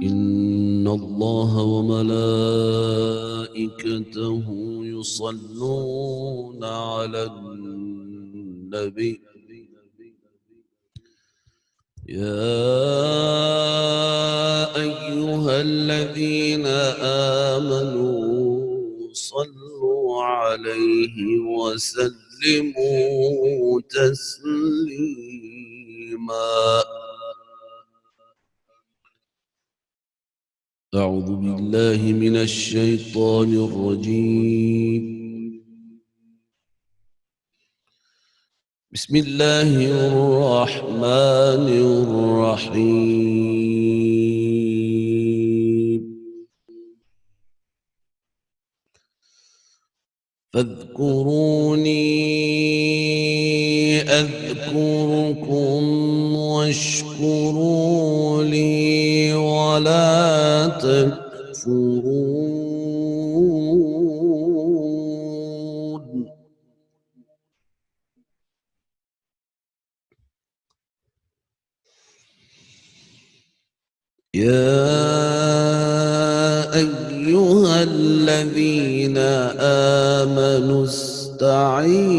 إن الله وملائكته يصلون على النبي يا أيها الذين آمنوا صلوا عليه وسلموا تسليما. أعوذ بالله من الشيطان الرجيم. بسم الله الرحمن الرحيم. فاذكروني أذكركم واشكروا لي ولا تكفرون. يا أيها الذين آمنوا استعينوا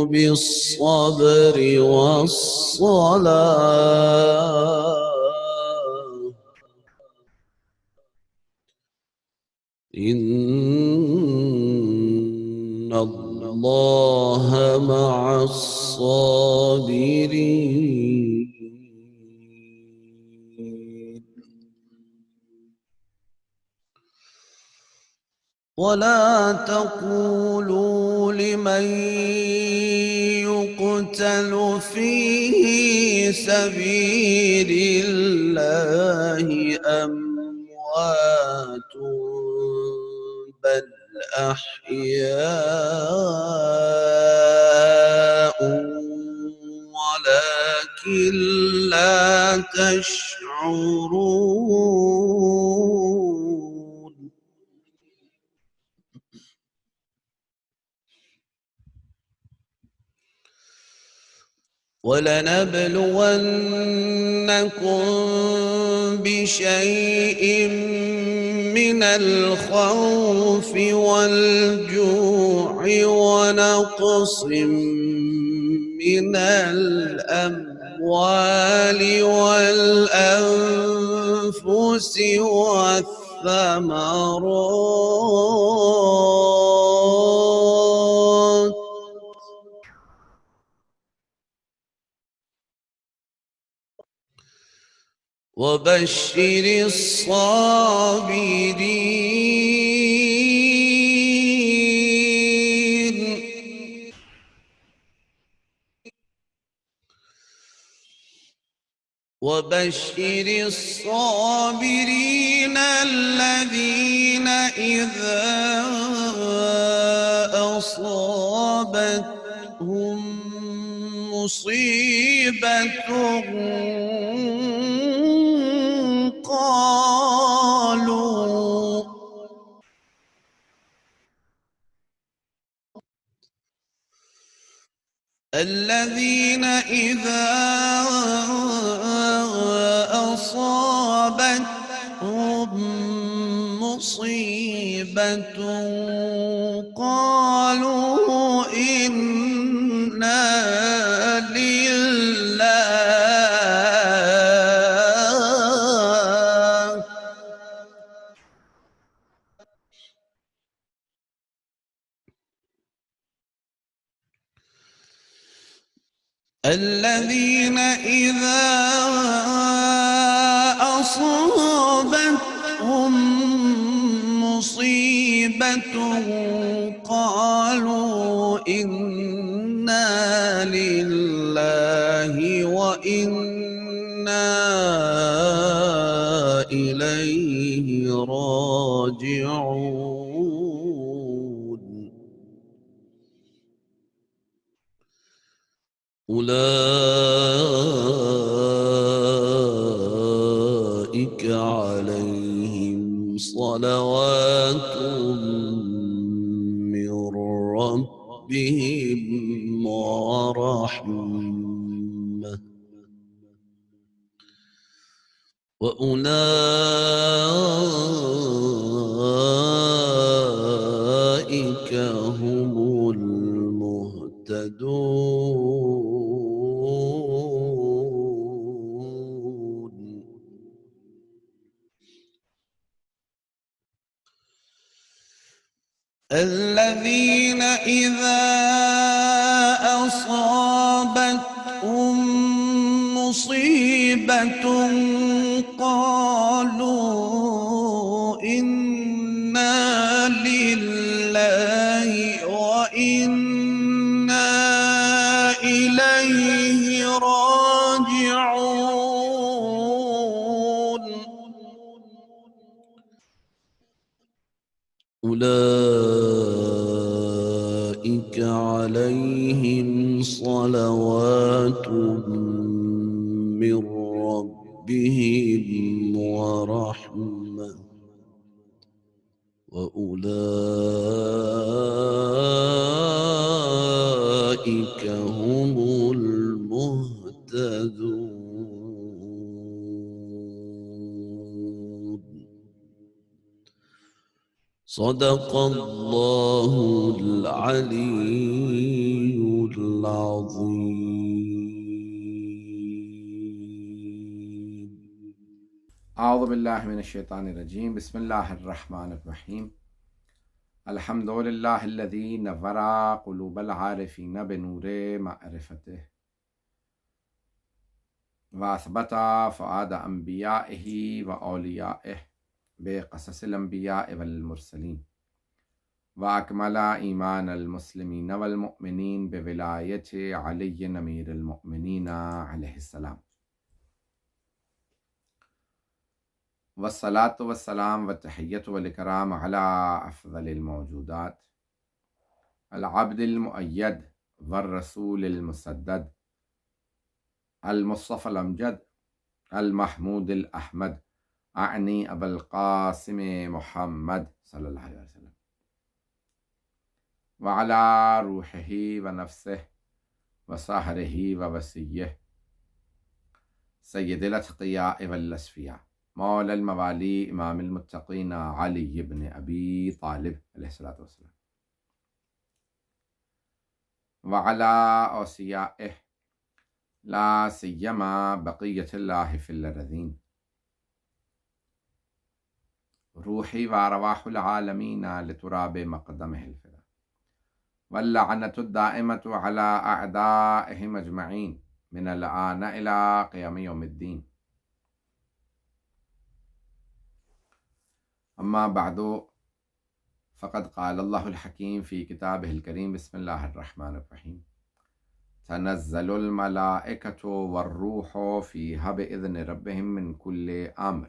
بالصبر والصلاة إن الله مع الصابرين. ولا تقولوا لمن يقتل في سبيل الله أموات بل أحياء ولكن لا تشعرون. ولنبلونكم بشيء من الخوف والجوع ونقص من الأموال والأنفس والثمرات وبشر الصابرين. وبشر الصابرين الذين إذا أصابتهم مصيبة الذين إذا أصابتهم مصيبة قالوا إنا لله الذين إذا أصابتهم مصيبة قالوا إنا لله وإنا إليه راجعون. أولئك عليهم صلوات من ربهم ورحمة وأولئك هم المهتدون. الذين إذا أصابتهم مصيبة قالوا إنا لله وإنا إليه راجعون. أولئك عليهم صلوات من ربهم ورحمة وأولئك هم المهتدون. صدق الله العلي العظيم. اعوذ باللہ من الشیطان الرجیم. بسم اللہ الرحمن الرحیم. الحمد للہ الذی نور قلوب العارفین بنور معرفتہ واثبت فؤاد انبیائہ واولیائہ بقصص الانبیاء والمرسلین واکمل ایمان المسلمین والمؤمنین بولایت علی امیر المؤمنین علیہ السلام. والصلاة والسلام والتحیۃ والاکرام علی افضل الموجودات العبد المؤید والرسول المسدد المصطفى الامجد المحمود الاحمد اعنی ابا القاسم محمد صلی اللہ علیہ وسلم وعلی روحہ ونفسہ وصہرہ ووصیہ سید الاتقیاء والاصفیاء مولا الموالی امام المتقین علی بن ابی طالب علیہ السلام وعلی اوصیائہ لا سیما بقیۃ اللہ فی الارضین روحی وارواح العالمین لتراب مقدمہ الفدا واللعنۃ الدائمۃ علی اعدائہم اجمعین من الآن الی قیام یوم الدین. اما بعد فقد قال اللہ الحکیم فی کتابہ الکریم. بسم اللہ الرحمن الرحیم. تنزل الملائکۃ والروح فیہا بإذن ربہم من کل امر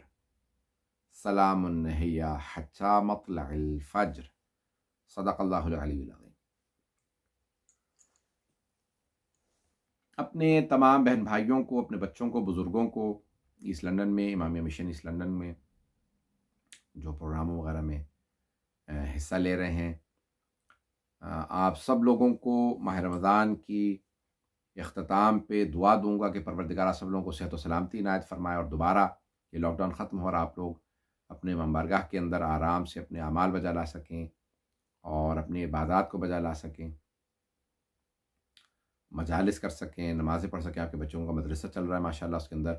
سلام ہی حتی مطلع الفجر. صدق اللہ العلی العظیم. اپنے تمام بہن بھائیوں کو، اپنے بچوں کو، بزرگوں کو ایسٹ لنڈن میں، امامیہ مشن ایسٹ لنڈن میں جو پروگراموں وغیرہ میں حصہ لے رہے ہیں، آپ سب لوگوں کو ماہ رمضان کی اختتام پہ دعا دوں گا کہ پروردگار سب لوگوں کو صحت و سلامتی عنایت فرمائے، اور دوبارہ یہ لاک ڈاؤن ختم ہو رہا، آپ لوگ اپنے ممبرگاہ کے اندر آرام سے اپنے اعمال بجا لا سکیں اور اپنی عبادات کو بجا لا سکیں، مجالس کر سکیں، نمازیں پڑھ سکیں. آپ کے بچوں کا مدرسہ چل رہا ہے ماشاءاللہ، اس کے اندر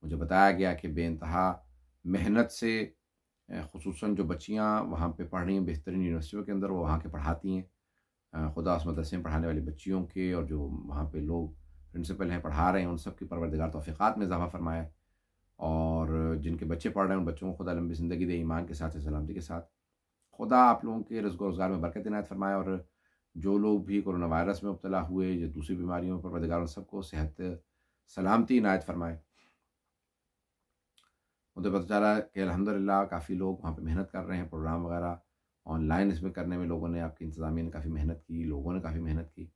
مجھے بتایا گیا کہ بے انتہا محنت سے خصوصاً جو بچیاں وہاں پہ پڑھ رہی ہیں بہترین یونیورسٹیوں کے اندر، وہ وہاں کے پڑھاتی ہیں. خدا اس مدرسے میں پڑھانے والی بچیوں کے اور جو وہاں پہ لوگ پرنسپل ہیں پڑھا رہے ہیں، ان سب کی پروردگار توفیقات میں اضافہ فرمائے، اور جن کے بچے پڑھ رہے ہیں ان بچوں کو خدا لمبی زندگی دے، ایمان کے ساتھ، سلامتی کے ساتھ. خدا آپ لوگوں کے رزق و روزگار میں برکت عنایت فرمائے، اور جو لوگ بھی کورونا وائرس میں مبتلا ہوئے یا دوسری بیماریوں پر، پروردگار ان سب کو صحت سلامتی عنایت فرمائے. مجھے پتہ چلا کہ الحمدللہ کافی لوگ وہاں پہ محنت کر رہے ہیں، پروگرام وغیرہ آن لائن اس میں کرنے میں لوگوں نے، آپ کی انتظامیہ نے کافی محنت کی، لوگوں نے کافی محنت کی.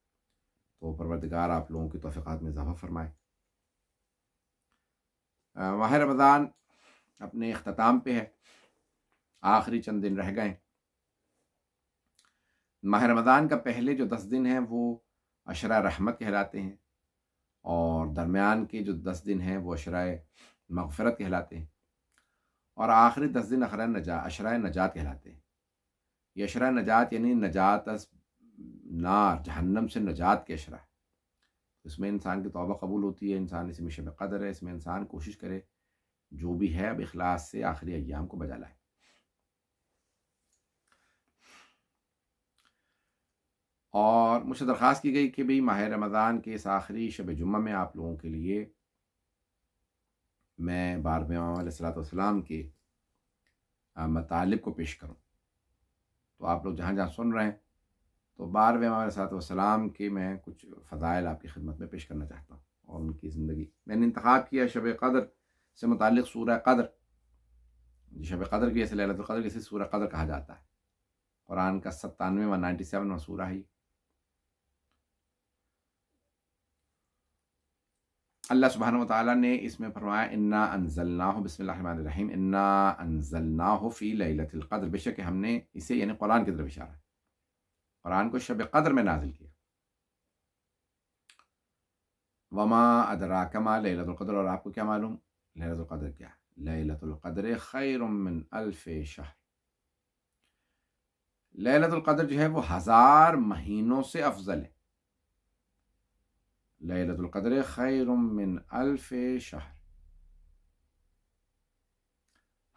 تو پروردگار آپ لوگوں کی توفیقات میں اضافہ فرمائے. ماہ رمضان اپنے اختتام پہ ہے، آخری چند دن رہ گئے. ماہ رمضان کا پہلے جو 10 دن ہیں وہ عشرہ رحمت کہلاتے ہیں، اور درمیان کے جو 10 دن ہیں وہ عشرہ مغفرت کہلاتے ہیں. اور آخری 10 دن اشرائے نجات کہلاتے ہیں. یہ اشرائے نجات یعنی نجات از نار، جہنم سے نجات کے اشرا. اس میں انسان کی توبہ قبول ہوتی ہے، انسان اس میں شب قدر ہے، اس میں انسان کوشش کرے جو بھی ہے اب اخلاص سے آخری ایام کو بجا لائے. اور مجھ سے درخواست کی گئی کہ بھئی ماہ رمضان کے اس آخری شب جمعہ میں آپ لوگوں کے لیے میں 12ویں امام علیہ السلام کے مطالب کو پیش کروں. تو آپ لوگ جہاں جہاں سن رہے ہیں تو 12ویں امام علیہ السلام کے میں کچھ فضائل آپ کی خدمت میں پیش کرنا چاہتا ہوں اور ان کی زندگی. میں نے انتخاب کیا شب قدر سے متعلق سورہ قدر. شب قدر کی جیسے لیلۃ القدر کی سورہ قدر کہا جاتا ہے. قرآن کا 97واں 97واں سورہ ہے. اللہ سبحانہ وتعالیٰ نے اس میں فرمایا انا انزلناہ، بسم اللہ الرحمن الرحیم، انا انزلناہ فی لیلۃ القدر، بے شک ہم نے اسے یعنی قرآن کی طرف اشارہ ہے، قرآن کو شب قدر میں نازل کیا. وما ادراک ما لیلۃ القدر، اور آپ کو کیا معلوم لیلۃ القدر کیا ہے؟ لیلۃ القدر خیر من الف شہر. لیلۃ القدر جو ہے وہ 1000 مہینوں سے افضل ہے. لیلۃ القدر خیر من الف شہر.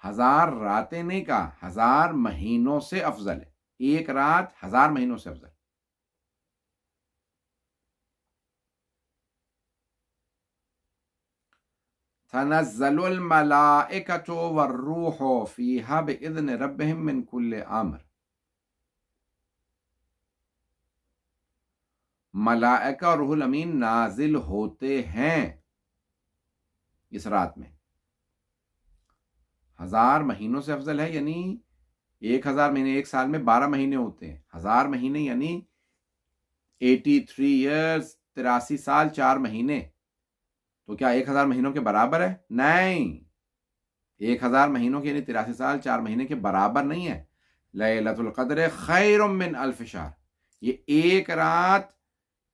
1000 راتیں نہیں کہا، 1000 مہینوں سے افضل ہے. ایک رات 1000 مہینوں سے افضل. تنزل الملائکۃ والروح فیہا بإذن ربہم من کل امر. ملائکہ اور روح الامین نازل ہوتے ہیں اس رات میں. 1000 مہینوں سے افضل ہے یعنی 1000 مہینے، ایک سال میں 12 مہینے ہوتے ہیں. 1000 مہینے یعنی 83 ایئرز، 83 سال 4 مہینے. تو کیا 1000 مہینوں کے برابر ہے؟ نہیں، 1000 مہینوں کے یعنی 83 سال 4 مہینے کے برابر نہیں ہے. لیلۃ القدر خیر من الف شہر، یہ ایک رات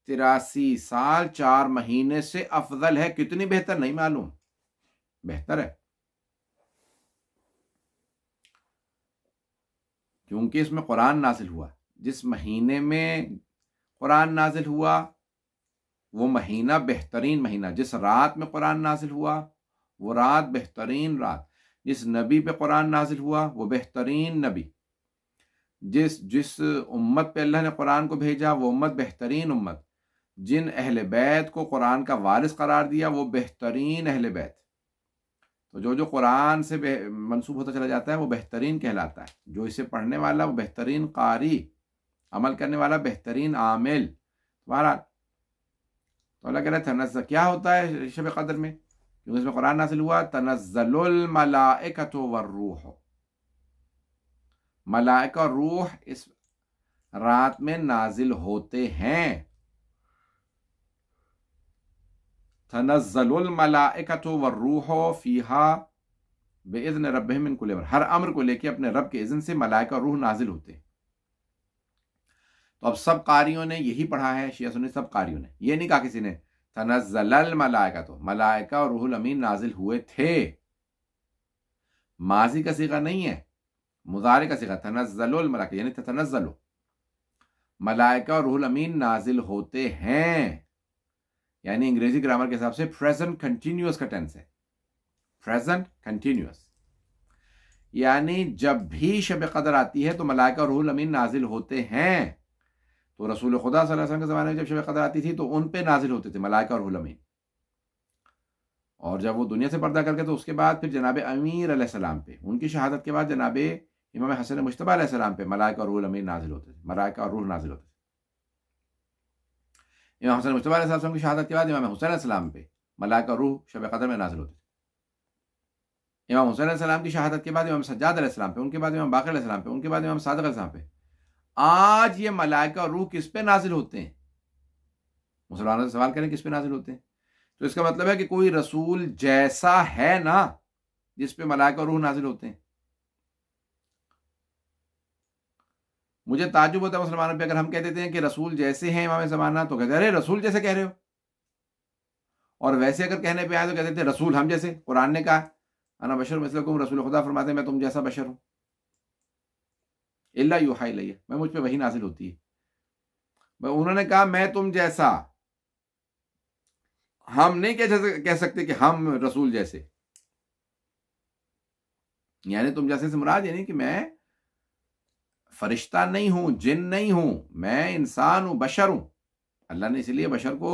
83 سال 4 مہینے سے افضل ہے. کتنی بہتر نہیں معلوم، بہتر ہے کیونکہ اس میں قرآن نازل ہوا. جس مہینے میں قرآن نازل ہوا وہ مہینہ بہترین مہینہ. جس رات میں قرآن نازل ہوا وہ رات بہترین رات. جس نبی پہ قرآن نازل ہوا وہ بہترین نبی. جس امت پہ اللہ نے قرآن کو بھیجا وہ امت بہترین امت. جن اہل بیت کو قرآن کا وارث قرار دیا وہ بہترین اہل بیت. تو جو قرآن سے منسوب ہوتا چلا جاتا ہے وہ بہترین کہلاتا ہے. جو اسے پڑھنے والا وہ بہترین قاری، عمل کرنے والا بہترین عامل. بہرحال تو اللہ کہہ رہا ہے تنزل کیا ہوتا ہے شب قدر میں، کیونکہ اس میں قرآن نازل ہوا. تنزل الملائکۃ والروح، ملائکہ اور روح اس رات میں نازل ہوتے ہیں. تنزل الملائکۃ والروح فیہا باذن ربہم من کل امر، ہر امر کو لے کے اپنے رب کے اذن سے ملائکہ اور روح نازل ہوتے ہیں. تو اب سب قاریوں نے یہی پڑھا ہے، شیعہ سنی سب قاریوں نے. یہ نہیں کہا کسی نے تنزل الملائکۃ، ملائکہ اور روح الامین نازل ہوئے تھے. ماضی کا صیغہ نہیں ہے، مضارع کا صیغہ. تنزل الملائکہ یعنی تتنزل، ملائکہ اور روح الامین نازل ہوتے ہیں. یعنی انگریزی گرامر کے حساب سے پریزنٹ کنٹینیوس کا ٹینس ہے. پریزنٹ کنٹینیوس یعنی جب بھی شب قدر آتی ہے تو ملائکہ اور روح الامین نازل ہوتے ہیں. تو رسول خدا صلی اللہ علیہ وسلم کے زمانے میں جب شب قدر آتی تھی تو ان پہ نازل ہوتے تھے ملائکہ اور روح الامین. اور جب وہ دنیا سے پردہ کر کے تو اس کے بعد پھر جناب امیر علیہ السلام پہ، ان کی شہادت کے بعد جناب امام حسن مجتبیٰ علیہ السلام پہ ملائکہ اور روح الامین نازل ہوتے تھے، ملائکہ اور روح نازل ہوتے تھے. امام حسن مجتبیٰ علیہ السلام کی شہادت کے بعد امام حسین علیہ السلام پہ ملائکہ اور روح شب قدر میں نازل ہوتے تھے. امام حسین علیہ السلام کی شہادت کے بعد امام سجاد علیہ السلام پہ، ان کے بعد امام باقر علیہ السلام پہ، ان کے بعد امام صادق علیہ السلام پہ. آج یہ ملائکہ اور روح کس پہ نازل ہوتے ہیں؟ مسلمانوں سے سوال کریں کس پہ نازل ہوتے ہیں، تو اس کا مطلب ہے کہ کوئی رسول جیسا ہے نا جس پہ ملائکہ اور روح نازل ہوتے ہیں. مجھے تعجب ہوتا ہے مسلمانوں پہ اگر ہم کہہ دیتے ہیں کہ رسول جیسے ہیں امام زمانہ تو کہتے ہیں ارے رسول جیسے کہہ رہے ہو، اور ویسے اگر کہنے پہ آئے تو کہتے ہیں رسول ہم جیسے. قرآن نے کہا انا بشر مثلکم، رسول خدا فرماتے ہیں میں تم جیسا بشر ہوں. الا یوحی الیہ، میں مجھ پہ وحی نازل ہوتی ہے. انہوں نے کہا میں تم جیسا، ہم نہیں کہہ سکتے کہ ہم رسول جیسے. یعنی تم جیسے سے مراد یعنی کہ میں فرشتہ نہیں ہوں، جن نہیں ہوں، میں انسان ہوں، بشر ہوں. اللہ نے اس لیے بشر کو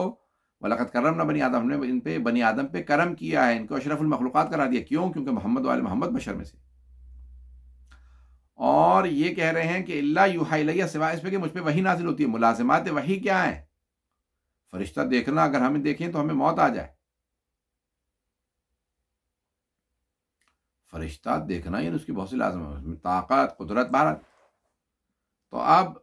وَلَقَدْ كَرَّمْنَا بَنِي آدَم، ہم نے ان پہ بنی آدم پہ کرم کیا ہے، ان کو اشرف المخلوقات قرار دیا. کیوں؟ کیونکہ محمد وآل محمد بشر میں سے. اور یہ کہہ رہے ہیں کہ اللہ یوحی الیہ، سوائے اس پہ کہ مجھ پہ وحی نازل ہوتی ہے. ملازمات وحی کیا ہیں؟ فرشتہ دیکھنا، اگر ہمیں دیکھیں تو ہمیں موت آ جائے. فرشتہ دیکھنا یعنی اس کی بہت سی لازم طاقت، قدرت، بہرحال. تو اب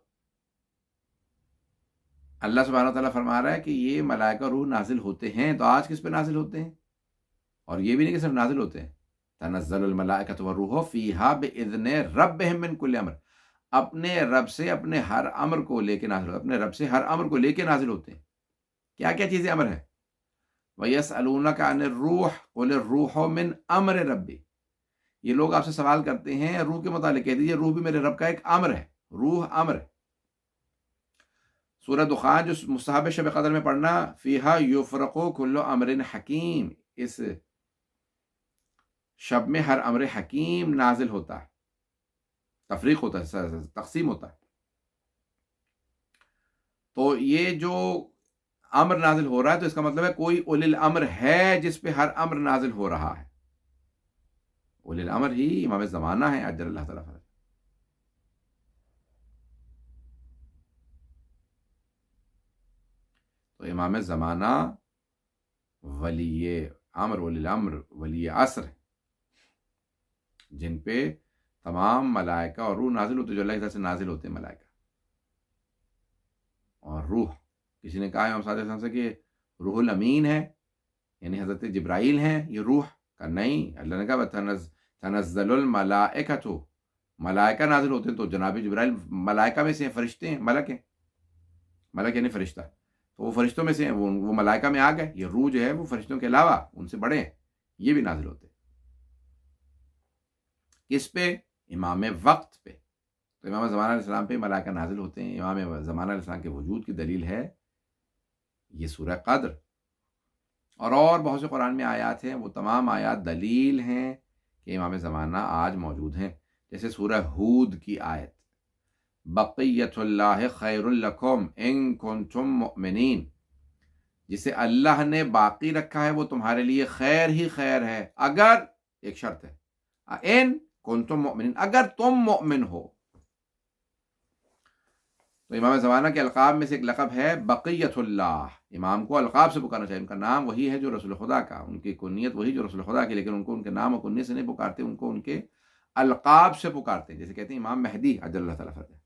اللہ سبحانہ وتعالیٰ فرما رہا ہے کہ یہ ملائکہ روح نازل ہوتے ہیں. تو آج کس پہ نازل ہوتے ہیں؟ اور یہ بھی نہیں کہ صرف نازل ہوتے ہیں. تنزل الملائکۃ والروح فیہا بإذن ربہم من کل امر، اپنے رب سے اپنے ہر امر کو لے کے نازل ہوتے ہیں، اپنے رب سے ہر امر کو لے کے نازل ہوتے ہیں. کیا کیا چیزیں امر ہے؟ وَيَسْأَلُونَكَ عَنِ الرُّوحِ قُلِ الرُّوحُ مِنْ أَمْرِ رَبِّي، یہ لوگ آپ سے سوال کرتے ہیں روح کے متعلق، کہہ دیجیے روح بھی میرے رب کا ایک امر ہے. روح امر ہے. سورہ دخان جو مستحب شب قدر میں پڑھنا، فیہا یفرق کل امر حکیم، اس شب میں ہر امر حکیم نازل ہوتا ہے، تفریق ہوتا ہے، تقسیم ہوتا ہے. تو یہ جو امر نازل ہو رہا ہے تو اس کا مطلب ہے کوئی اولی الامر ہے جس پہ ہر امر نازل ہو رہا ہے. اولی الامر ہی امام زمانہ ہے اجر اللہ تعالیٰ فرج. تو امام زمانہ ولی امر، ولی الامر، ولی عصر، جن پہ تمام ملائکہ اور روح نازل ہوتے، جو اللہ کی طرف سے نازل ہوتے ہیں ملائکہ اور روح. کسی نے کہا امام صادق صاحب سے کہ روح الامین ہے یعنی حضرت جبرائیل ہیں یہ روح کا. نہیں، اللہ نے کہا تنزل الملائکۃ، ملائکہ نازل ہوتے ہیں. تو جناب جبرائیل ملائکہ میں سے ہیں، فرشتے ہیں، ملک ہیں. ملک یعنی فرشتہ، تو وہ فرشتوں میں سے ہیں، وہ ملائکہ میں آ گئے. یہ روح جو ہے وہ فرشتوں کے علاوہ ان سے بڑے ہیں، یہ بھی نازل ہوتے ہیں. کس پہ؟ امام وقت پہ. تو امام زمانہ علیہ السلام پہ ملائکہ نازل ہوتے ہیں. امام زمانہ علیہ السلام کے وجود کی دلیل ہے یہ سورہ قدر. اور بہت سے قرآن میں آیات ہیں، وہ تمام آیات دلیل ہیں کہ امام زمانہ آج موجود ہیں. جیسے سورہ ہود کی آیت، بقیت اللہ خیر لکم ان کنتم مؤمنین، جسے اللہ نے باقی رکھا ہے وہ تمہارے لیے خیر ہی خیر ہے، اگر، ایک شرط ہے، ان کنتم مؤمنین، اگر تم مؤمن ہو. تو امام زمانہ کے القاب میں سے ایک لقب ہے بقیت اللہ. امام کو القاب سے پکارنا چاہیے. ان کا نام وہی ہے جو رسول خدا کا، ان کی کنیت وہی جو رسول خدا کی، لیکن ان کو ان کے نام اور کنیت سے نہیں پکارتے، ان کو ان کے القاب سے پکارتے ہیں. جیسے کہتے ہیں امام مہدی اجل اللہ تعالیٰ فرجہ،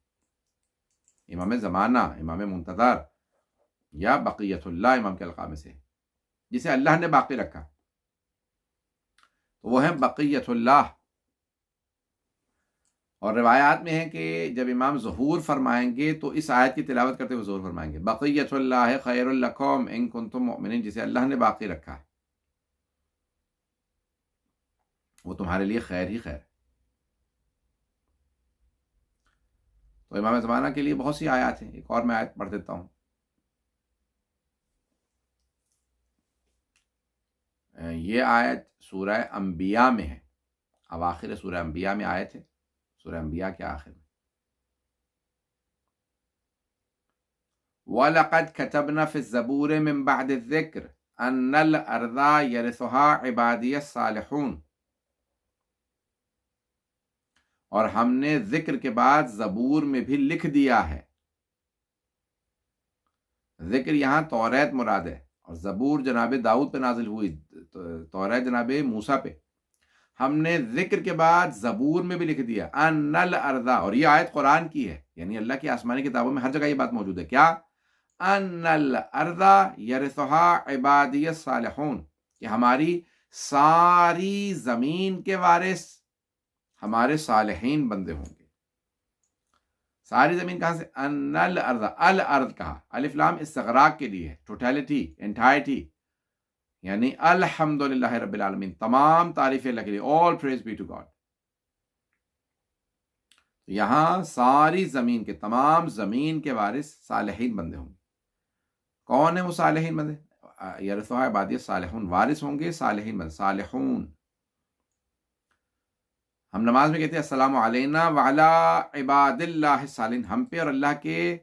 امام زمانہ، امام منتظر، یا بقیت اللہ امام کے القاب میں سے جسے اللہ نے باقی رکھا، تو وہ ہے بقیت اللہ. اور روایات میں ہے کہ جب امام ظہور فرمائیں گے تو اس آیت کی تلاوت کرتے ہوئے ظہور فرمائیں گے، بقیت اللہ خیر لکم ان کنتم مؤمنین، جسے اللہ نے باقی رکھا ہے وہ تمہارے لیے خیر ہی خیر. تو امام زمانہ کے لیے بہت سی آیات ہیں. ایک اور میں آیت پڑھ دیتا ہوں. یہ آیت سورہ انبیاء میں ہے، اواخر سورہ انبیاء میں آیت ہے، سورہ انبیاء کے آخر میں. وَلَقَدْ كَتَبْنَا فِي الزَّبُورِ مِن بَعْدِ الذِّكْرِ أَنَّ الْأَرْضَ يَرِثُهَا عِبَادِيَ الصَّالِحُونَ، اور ہم نے ذکر کے بعد زبور میں بھی لکھ دیا ہے. ذکر یہاں توریت مراد ہے، اور زبور جناب داؤد پہ نازل ہوئی، توریت جناب موسیٰ پہ. ہم نے ذکر کے بعد زبور میں بھی لکھ دیا ان الارض، اور یہ آیت قرآن کی ہے، یعنی اللہ کی آسمانی کتابوں میں ہر جگہ یہ بات موجود ہے. کیا؟ ان الارض یرثها عبادی الصالحون، کہ ہماری ساری زمین کے وارث ہمارے صالحین بندے ہوں گے. ساری زمین کہاں سے؟ ان الارض، الارض کہا، الف لام استغراق کے لیے ہے، ٹوٹیلٹی، انٹائرٹی. یعنی الحمدللہ رب العالمین، تمام تعریفیں اللہ کے لیے، all praise be to God۔ یہاں ساری زمین کے، تمام زمین کے وارث صالحین بندے ہوں گے۔ کون ہیں وہ صالحین بندے؟ یرثها عبادی الصالحون، وارث ہوں گے صالحین بندے، صالحون۔ ہم نماز میں کہتے ہیں السلام علینا وعلی عباد اللہ الصالحین، ہم پہ اور اللہ کے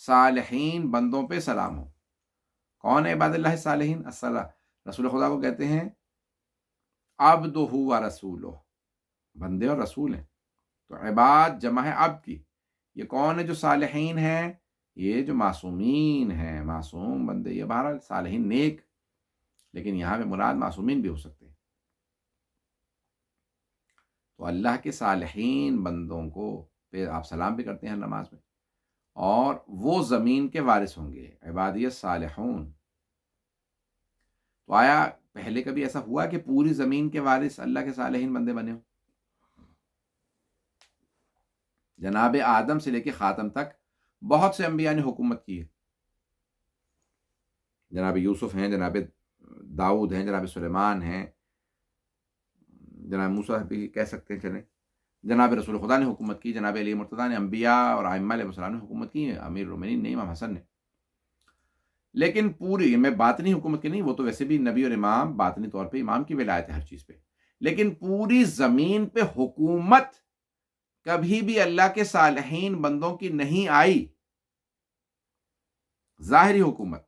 صالحین بندوں پہ سلام ہو۔ کون ہے عباد اللہ الصالحین؟ رسول خدا کو کہتے ہیں عبدہ و رسولہ، بندے اور رسول ہیں۔ تو عباد جمع ہے عبد کی، یہ کون ہے جو صالحین ہیں؟ یہ جو معصومین ہیں، معصوم بندے، یہ بہرحال صالحین نیک، لیکن یہاں پہ مراد معصومین بھی ہو سکتے ہیں۔ تو اللہ کے صالحین بندوں کو پہ آپ سلام بھی کرتے ہیں نماز میں، اور وہ زمین کے وارث ہوں گے، عبادی الصالحون۔ تو آیا پہلے کبھی ایسا ہوا کہ پوری زمین کے وارث اللہ کے صالحین بندے بنے ہوں؟ جناب آدم سے لے کے خاتم تک بہت سے انبیاء نے حکومت کی ہے۔ جناب یوسف ہیں، جناب داؤد ہیں، جناب سلیمان ہیں، جناب موسیٰ بھی کہہ سکتے ہیں چلیں، جناب رسول خدا نے حکومت کی، جناب علی مرتضیٰ نے، انبیاء اور ائمہ علیہ السلام نے حکومت کی ہے، امیر المومنین نے، امام حسن نے۔ لیکن پوری، میں باطنی حکومت کی نہیں، وہ تو ویسے بھی نبی اور امام باطنی طور پہ امام کی ولایت ہے ہر چیز پہ، لیکن پوری زمین پہ حکومت کبھی بھی اللہ کے صالحین بندوں کی نہیں آئی، ظاہری حکومت۔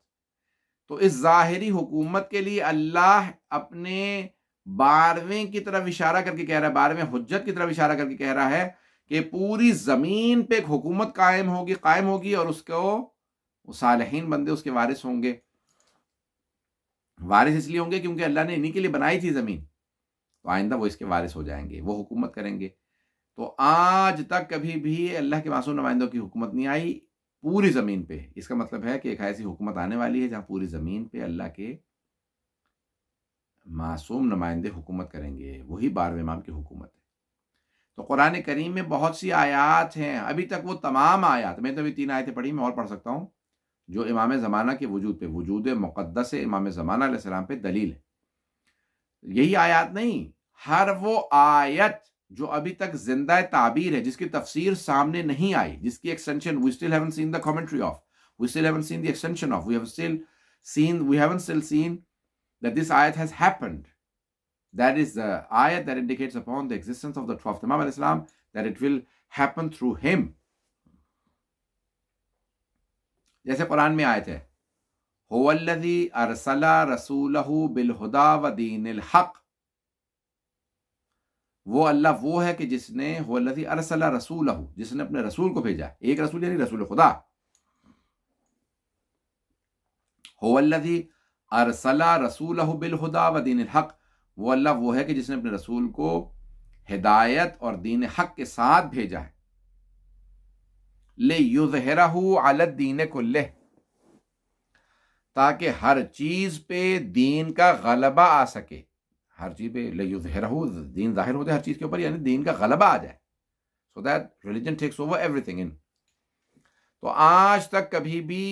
تو اس ظاہری حکومت کے لیے اللہ اپنے 12ویں کی طرف اشارہ کر کے کہہ رہا ہے، 12ویں حجت کی طرف اشارہ کر کے کہہ رہا ہے کہ پوری زمین پہ ایک حکومت قائم ہوگی اور اس کو صالحین بندے اس کے وارث ہوں گے۔ وارث اس لیے ہوں گے کیونکہ اللہ نے انہی کے لیے بنائی تھی زمین، تو آئندہ وہ اس کے وارث ہو جائیں گے، وہ حکومت کریں گے۔ تو آج تک کبھی بھی اللہ کے معصوم نمائندوں کی حکومت نہیں آئی پوری زمین پہ۔ اس کا مطلب ہے کہ ایک ایسی حکومت آنے والی ہے جہاں پوری زمین پہ اللہ کے معصوم نمائندے حکومت کریں گے، وہی 12ویں امام کی حکومت ہے۔ تو قرآن کریم میں بہت سی آیات ہیں، ابھی تک وہ تمام آیات، میں تو ابھی 3 آیتیں پڑھی، میں اور پڑھ سکتا ہوں، جو امام زمانہ کے وجود پہ، وجود مقدس امام زمانہ علیہ السلام پہ دلیل ہے۔ یہی آیات نہیں، ہر وہ آیت جو ابھی تک زندہ تعبیر ہے، جس کی تفسیر سامنے نہیں آئی، جس کی extension we still haven't seen the commentary of, we still haven't seen the extension of, we haven't still seen that this ayat has happened. That is the ayat that indicates upon the existence of the Prophet Imam alayhi salam, that it will happen through him. جیسے قرآن میں آیت ہے هو الذی ارسل رسولہ بالہدی ودین الحق، وہ اللہ وہ ہے کہ جس نے هو الذی ارسل رسولہ، جس نے اپنے رسول کو بھیجا، ایک رسول یعنی رسول خدا، هو الذی ارسل رسولہ بالہدی ودین الحق، وہ اللہ وہ ہے کہ جس نے اپنے رسول کو ہدایت اور دین حق کے ساتھ بھیجا ہے، لیظہرہ علی الدین کلہ، تاکہ ہر چیز پہ دین کا غلبہ آ سکے، ہر چیز پہ لیظہرہ، دین ظاہر ہوتا ہے ہر چیز کے اوپر، یعنی دین کا غلبہ آ جائے، so that religion takes over everything in۔ تو آج تک کبھی بھی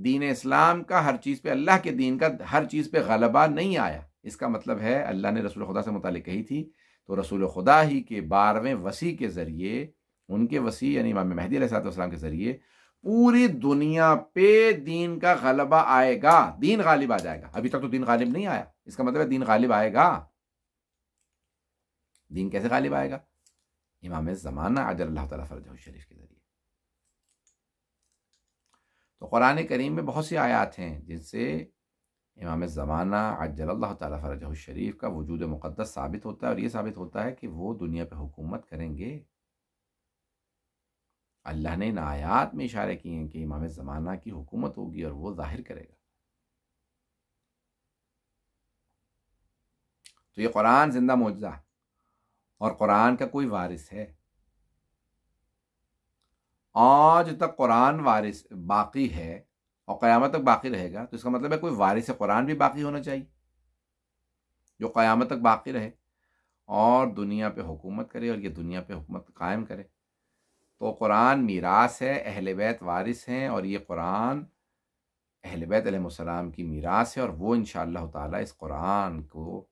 دین اسلام کا ہر چیز پہ، اللہ کے دین کا ہر چیز پہ غلبہ نہیں آیا۔ اس کا مطلب ہے اللہ نے رسول خدا سے متعلق کہی تھی، تو رسول خدا ہی کے 12ویں وصی کے ذریعے، ان کے وصی یعنی امام مہدی علیہ السلام کے ذریعے پوری دنیا پہ دین کا غلبہ آئے گا، دین غالب آ جائے گا۔ ابھی تک تو دین غالب نہیں آیا، اس کا مطلب ہے دین غالب آئے گا۔ دین کیسے غالب آئے گا؟ امام زمانہ عجل اللہ تعالیٰ فرجہ الشریف کے ذریعے۔ تو قرآن کریم میں بہت سی آیات ہیں جن سے امام زمانہ عجل اللہ تعالیٰ فرجہ الشریف کا وجود مقدس ثابت ہوتا ہے، اور یہ ثابت ہوتا ہے کہ وہ دنیا پہ حکومت کریں گے۔ اللہ نے ان آیات میں اشارے کیے ہیں کہ امام زمانہ کی حکومت ہوگی اور وہ ظاہر کرے گا۔ تو یہ قرآن زندہ معجزہ ہے، اور قرآن کا کوئی وارث ہے؟ آج تک قرآن وارث باقی ہے اور قیامت تک باقی رہے گا، تو اس کا مطلب ہے کوئی وارث قرآن بھی باقی ہونا چاہیے جو قیامت تک باقی رہے اور دنیا پہ حکومت کرے، اور یہ دنیا پہ حکومت قائم کرے۔ تو قرآن میراث ہے، اہل بیت وارث ہیں، اور یہ قرآن اہل بیت علیہ السلام کی میراث ہے، اور وہ انشاءاللہ تعالیٰ اس قرآن کو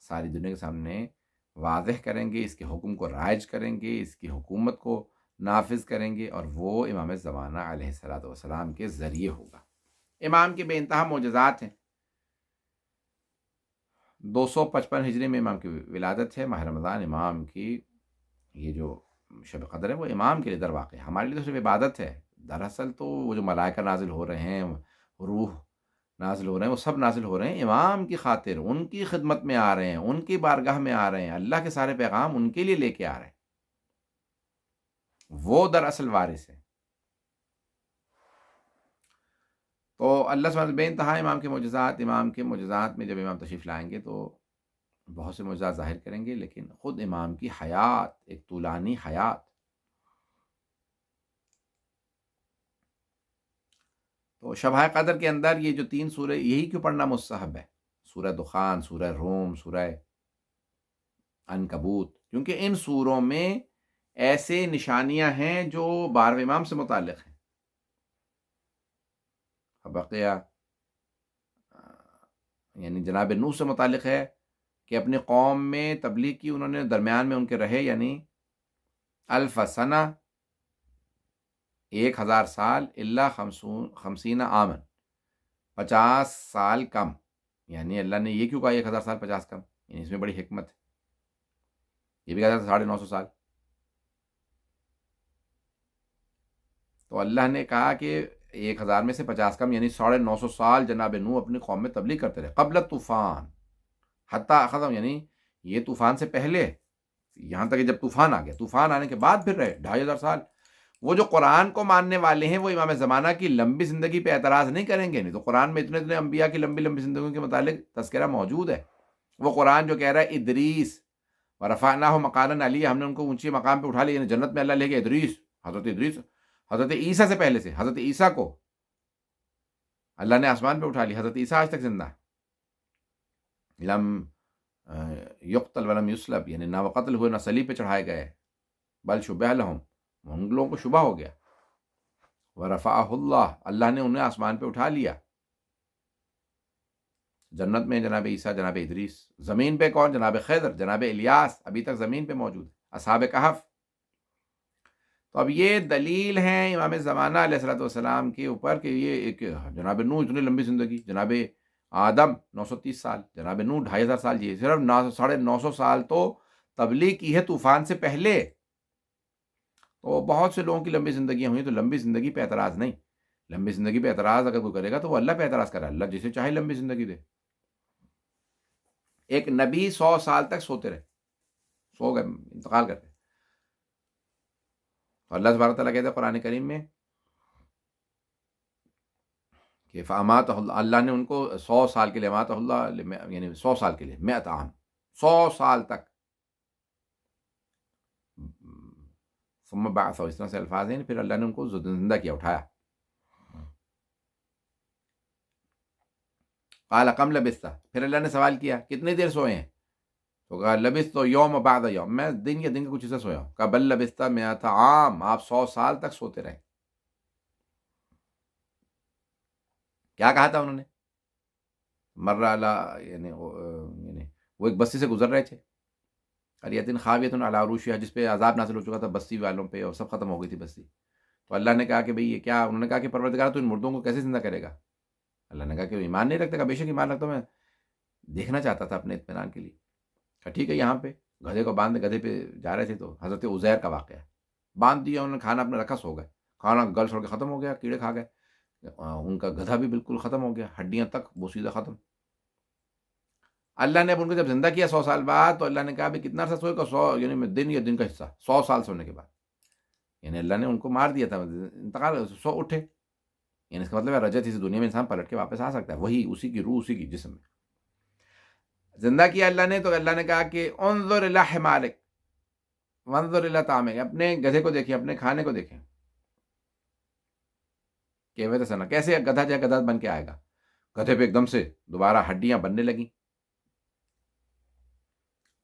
ساری دنیا کے سامنے واضح کریں گے، اس کے حکم کو رائج کریں گے، اس کی حکومت کو نافذ کریں گے، اور وہ امام زمانہ علیہ الصلوۃ والسلام کے ذریعے ہوگا۔ امام کے بے انتہا معجزات ہیں۔ 255 ہجری میں امام کی ولادت ہے۔ ماہ رمضان امام کی یہ جو شب قدر ہے وہ امام کے لیے در واقع ہے، ہمارے لیے تو صرف عبادت ہے۔ دراصل تو وہ جو ملائکہ نازل ہو رہے ہیں، روح نازل ہو رہے ہیں، وہ سب نازل ہو رہے ہیں امام کی خاطر، ان کی خدمت میں آ رہے ہیں، ان کی بارگاہ میں آ رہے ہیں، اللہ کے سارے پیغام ان کے لیے لے کے آ رہے ہیں، وہ دراصل وارث ہیں۔ تو اللہ سبحانہ بے انتہا امام کے معجزات، امام کے معجزات میں جب امام تشریف لائیں گے تو بہت سے معجزات ظاہر کریں گے، لیکن خود امام کی حیات، ایک طولانی حیات۔ تو شب قدر کے اندر یہ جو 3 سورہ، یہی کیوں پڑھنا مستحب ہے؟ سورہ دخان، سورہ روم، سورہ عنکبوت، کیونکہ ان سوروں میں ایسے نشانیاں ہیں جو 12ویں امام سے متعلق ہیں۔ بقیہ یعنی جناب نوح سے متعلق ہے کہ اپنی قوم میں تبلیغ کی انہوں نے، درمیان میں ان کے رہے، یعنی 1000 سنہ، 1000 سال، الا 50 عامن، 50 سال کم۔ یعنی اللہ نے یہ کیوں کہا 1000 سال 50 کم؟ یعنی اس میں بڑی حکمت ہے۔ یہ بھی کہا تھا 950 سال، تو اللہ نے کہا کہ 1000 میں سے 50 کم، یعنی 950 سال جناب نوح اپنی قوم میں تبلیغ کرتے رہے، قبل طوفان حتیٰ ختم، یعنی یہ طوفان سے پہلے، یہاں تک کہ جب طوفان آ گیا، طوفان آنے کے بعد پھر رہے 2500 سال۔ وہ جو قرآن کو ماننے والے ہیں وہ امام زمانہ کی لمبی زندگی پہ اعتراض نہیں کریں گے، نہیں تو قرآن میں اتنے انبیاء کی لمبی لمبی زندگیوں کے متعلق تذکرہ موجود ہے۔ وہ قرآن جو کہہ رہا ہے ادریس ورفعناہ مقاما علیہ، ہم نے ان کو اونچی مقام پہ اٹھا لیا، یعنی جنت میں اللہ لے گیا ادریس، حضرت ادریس، حضرت عیسیٰ سے پہلے سے، حضرت عیسیٰ کو اللہ نے آسمان پہ اٹھا لیا، حضرت عیسیٰ آج تک زندہ ہے، لم یقتل ولم یسلب، یعنی نہ وہ قتل ہوئے نہ صلیب پہ چڑھائے گئے، بل شبہ لہم، ان لوگوں کو شبہ ہو گیا، ورفعہ اللہ، اللہ نے انہیں آسمان پہ اٹھا لیا۔ جنت میں جناب عیسیٰ، جناب ادریس، زمین پہ کون؟ جناب خضر، جناب الیاس ابھی تک زمین پہ موجود ہے، اصحاب کہف۔ تو اب یہ دلیل ہے امام زمانہ علیہ الصلوۃ والسلام کے اوپر کہ یہ ایک جناب نوح اتنی لمبی زندگی، جناب آدم 930 سال، جناب نوح 2500 سال، یہ صرف 950 سال تو تبلیغ کی ہے طوفان سے پہلے۔ تو بہت سے لوگوں کی لمبی زندگیاں ہوئی، تو لمبی زندگی پہ اعتراض نہیں، لمبی زندگی پہ اعتراض اگر کوئی کرے گا تو وہ اللہ پہ اعتراض کرے، اللہ جسے چاہے لمبی زندگی دے۔ ایک نبی 100 سال تک سوتے رہے، سو گئے، انتقال کرتے، تو اللہ تبارک تعالیٰ کہتے ہیں قرآن کریم میں کہ فاماتہ اللہ، اللہ نے ان کو 100 سال کے لیے، اماتہ اللہ یعنی 100 سال کے لیے، 100 عام، 100 سال تک، ثم بعثہ، اس طرح سے الفاظ ہیں، پھر اللہ نے ان کو زندہ کیا، اٹھایا۔ قال کم لبثت، پھر اللہ نے سوال کیا کتنی دیر سوئے ہیں؟ تو کہا لبثت یوم بعد یوم، میں دن یا دن کا کچھ حصہ سویا ہوں۔ کہا بل لبثت 100 عام، آپ 100 سال تک سوتے رہے۔ کیا کہا تھا انہوں نے؟ مر علی، یعنی وہ ایک بستی سے گزر رہے تھے، قریۃ خاویۃ علی عروشہا، جس پہ عذاب نازل ہو چکا تھا بستی والوں پہ، اور سب ختم ہو گئی تھی بستی۔ تو اللہ نے کہا کہ بھئی یہ کیا؟ انہوں نے کہا کہ پروردگار تو ان مردوں کو کیسے زندہ کرے گا؟ اللہ نے کہا کہ ایمان نہیں رکھتے؟ کہا بے شک ایمان رکھتا ہوں، میں دیکھنا چاہتا تھا اپنے اطمینان کے لیے۔ کہا ٹھیک ہے، یہاں پہ گدھے کو باندھ، گدھے پہ جا رہے تھے، تو حضرت عزیر کا واقعہ ہے، باندھ دیا انہوں نے، کھانا اپنا رکھا، سو گئے، کھانا گل سڑ کے ختم ہو گیا، کیڑے کھا گئے، ان کا گدھا بھی بالکل ختم ہو گیا، ہڈیاں تک بوسیدہ ختم۔ اللہ نے اب ان کو جب زندہ کیا 100 سال بعد، تو اللہ نے کہا بھی کتنا عرصہ سوئے گا؟ 100، یعنی دن یا دن کا حصہ، 100 سال سونے کے بعد، یعنی اللہ نے ان کو مار دیا تھا، انتقال، سو اٹھے، یعنی اس کا مطلب ہے رجت، اس دنیا میں انسان پلٹ کے واپس آ سکتا ہے، وہی اسی کی روح، اسی کی جسم میں زندہ کیا اللہ نے۔ تو اللہ نے کہا کہ انظر الی حمارک وانظر الی طعامک، اپنے گدھے کو دیکھیں، اپنے کھانے کو دیکھیں، کیفیت سنا، کیسے گدھا جائے، گدھا بن کے آئے گا، گدھے پہ ایک دم سے دوبارہ ہڈیاں بننے لگیں،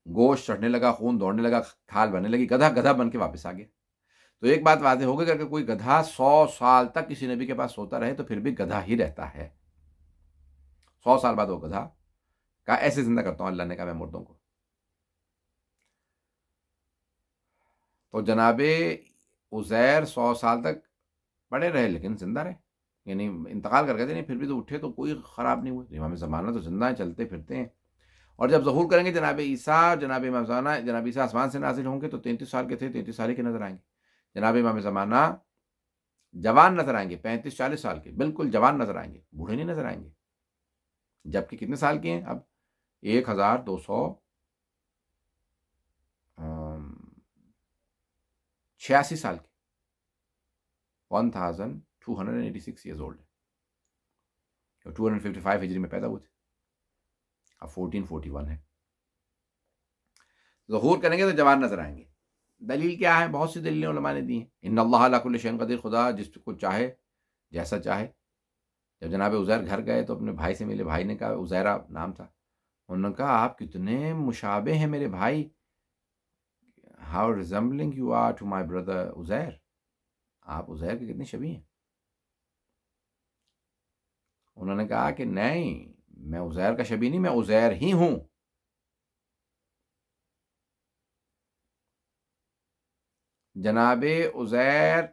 گوشت چڑھنے لگا، خون دوڑنے لگا، کھال بننے لگی، گدھا گدھا بن کے واپس آ گیا۔ تو تو ایک بات واضح ہوگی کہ اگر کوئی گدھا 100 سال تک کسی نبی کے پاس سوتا رہے تو پھر بھی گدھا ہی رہتا ہے. 100 سال بعد وہ گدھا کہا ایسے زندہ کرتا ہوں اللہ نے کہا میں مردوں کو. تو جناب عزیر 100 سال تک پڑے رہے لیکن زندہ رہے، یعنی انتقال کر گئے تھے نہیں پھر بھی تو اٹھے تو کوئی خراب نہیں ہوئے. امام زمانہ تو زندہ ہیں، چلتے پھرتے ہیں. اور جب ظہور کریں گے جناب عیسیٰ، جناب امام زمانہ، جناب عیسیٰ آسمان سے نازل ہوں گے تو 33 سال کے تھے، 33 سال کے نظر آئیں گے. جناب امام زمانہ جوان نظر آئیں گے، 35-40 سال کے، بالکل جوان نظر آئیں گے، بوڑھے نہیں نظر آئیں گے. جبکہ کتنے سال کے ہیں اب؟ 1286 سال کے، 1286 ایئرز اولڈ ہے. 255 ہجری میں پیدا ہوئے تھے، اب 1441 ہے. ظہور کریں گے تو جوان نظر آئیں گے. دلیل کیا ہے؟ بہت سی دلیلیں علماء نے دی ہیں. ان اللہ علی کل شیء قدیر، خدا جس کو چاہے جیسا چاہے. جب جناب عزیر گھر گئے تو اپنے بھائی سے ملے، بھائی نے کہا، عزیرہ نام تھا، انہوں نے کہا آپ کتنے مشابہ ہیں میرے بھائی، how resembling you are to my brother Uzair, آپ عزیر کے کتنے شبیہ ہیں. انہوں نے کہا کہ نہیں، میں عزیر کا شبیہ نہیں، میں عزیر ہی ہوں. جناب عزیر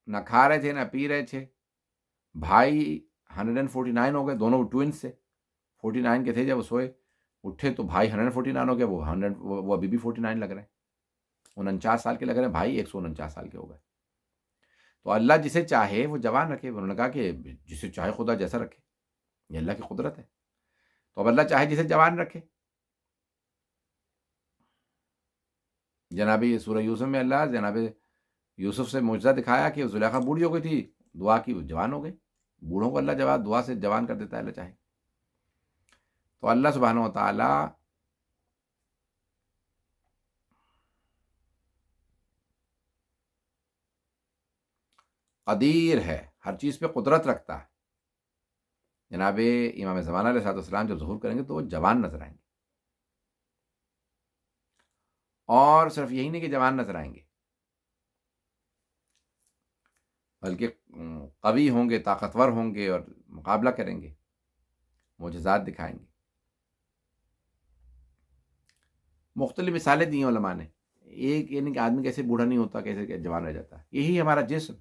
نہ کھا رہے تھے نہ پی رہے تھے. بھائی 149 ہو گئے، دونوں ٹوئنس سے 49 کے تھے جب وہ سوئے، اٹھے تو بھائی 149 ہو گیا، وہ ابھی بھی 49 لگ رہے ہیں، 49 سال کے لگ رہے ہیں. بھائی 149 سال کے ہو گئے. تو اللہ جسے چاہے وہ جوان رکھے. انہوں نے کہا کہ جسے چاہے خدا جیسا رکھے، یہ اللہ کی قدرت ہے. تو اب اللہ چاہے جسے جوان رکھے. جناب سورہ یوسف میں اللہ جناب یوسف سے معجزہ دکھایا کہ زلیخا بوڑھی ہو گئی تھی، دعا کی وہ جوان ہو گئی. بوڑھوں کو اللہ جواب دعا سے جوان کر دیتا ہے اللہ چاہے. تو اللہ سبحانہ و تعالی قدیر ہے، ہر چیز پہ قدرت رکھتا ہے. جناب امام زمانہ علیہ السلام جب ظہور کریں گے تو وہ جوان نظر آئیں گے. اور صرف یہی نہیں کہ جوان نظر آئیں گے، بلکہ قوی ہوں گے، طاقتور ہوں گے اور مقابلہ کریں گے، معجزات دکھائیں گے. مختلف مثالیں دی ہیں علماء نے. ایک یعنی کہ آدمی کیسے بوڑھا نہیں ہوتا، کیسے جوان رہ جاتا ہے. یہی ہمارا جسم.